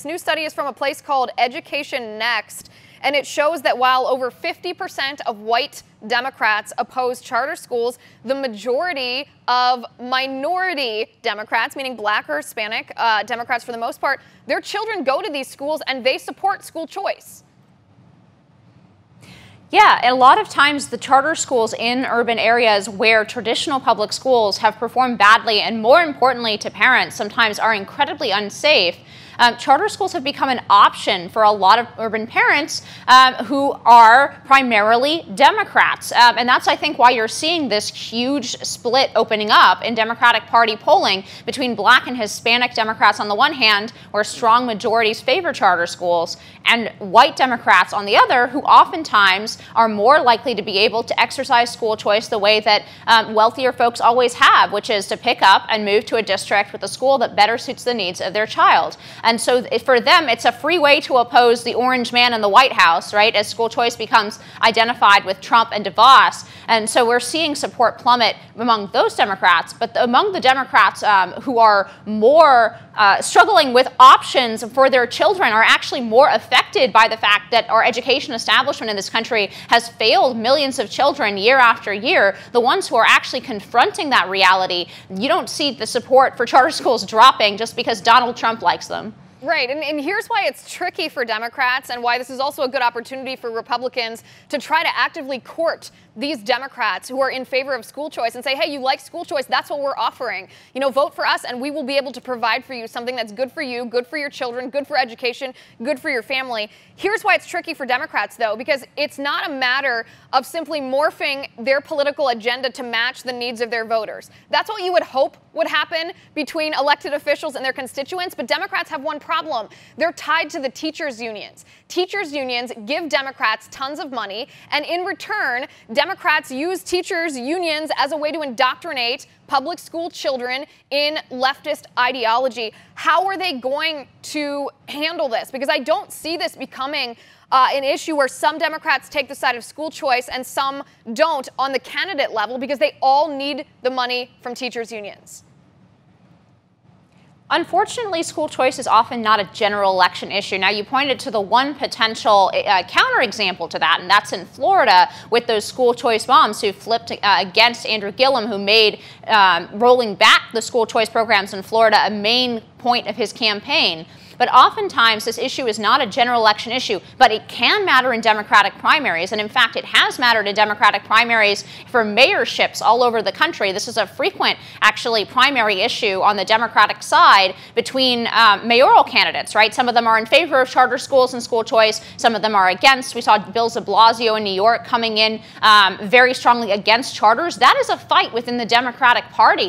This new study is from a place called Education Next, and it shows that while over 50% of white Democrats oppose charter schools, the majority of minority Democrats, meaning black or Hispanic Democrats for the most part, their children go to these schools and they support school choice. Yeah, and a lot of times the charter schools in urban areas where traditional public schools have performed badly and, more importantly to parents, sometimes are incredibly unsafe. Charter schools have become an option for a lot of urban parents who are primarily Democrats. And that's, I think, why you're seeing this huge split opening up in Democratic Party polling between black and Hispanic Democrats on the one hand, where strong majorities favor charter schools, and white Democrats on the other, who oftentimes are more likely to be able to exercise school choice the way that wealthier folks always have, which is to pick up and move to a district with a school that better suits the needs of their child. And so for them, it's a free way to oppose the orange man in the White House, right, as school choice becomes identified with Trump and DeVos. And so we're seeing support plummet among those Democrats. But among the Democrats who are more struggling with options for their children are actually more affected by the fact that our education establishment in this country has failed millions of children year after year. The ones who are actually confronting that reality, you don't see the support for charter schools dropping just because Donald Trump likes them. Right, and here's why it's tricky for Democrats and why this is also a good opportunity for Republicans to try to actively court these Democrats who are in favor of school choice and say, hey, you like school choice, that's what we're offering. You know, vote for us and we will be able to provide for you something that's good for you, good for your children, good for education, good for your family. Here's why it's tricky for Democrats, though, because it's not a matter of simply morphing their political agenda to match the needs of their voters. That's what you would hope would happen between elected officials and their constituents, but Democrats have one problem. They're tied to the teachers' unions. Teachers' unions give Democrats tons of money, and in return, Democrats use teachers' unions as a way to indoctrinate public school children in leftist ideology. How are they going to handle this? Because I don't see this becoming an issue where some Democrats take the side of school choice and some don't on the candidate level, because they all need the money from teachers' unions. Unfortunately, school choice is often not a general election issue. Now, you pointed to the one potential counterexample to that, and that's in Florida with those school choice moms who flipped against Andrew Gillum, who made rolling back the school choice programs in Florida a main point of his campaign. But oftentimes, this issue is not a general election issue, but it can matter in Democratic primaries. And in fact, it has mattered in Democratic primaries for mayorships all over the country. This is a frequent, actually, primary issue on the Democratic side between mayoral candidates, right? Some of them are in favor of charter schools and school choice. Some of them are against. We saw Bill de Blasio in New York coming in very strongly against charters. That is a fight within the Democratic Party.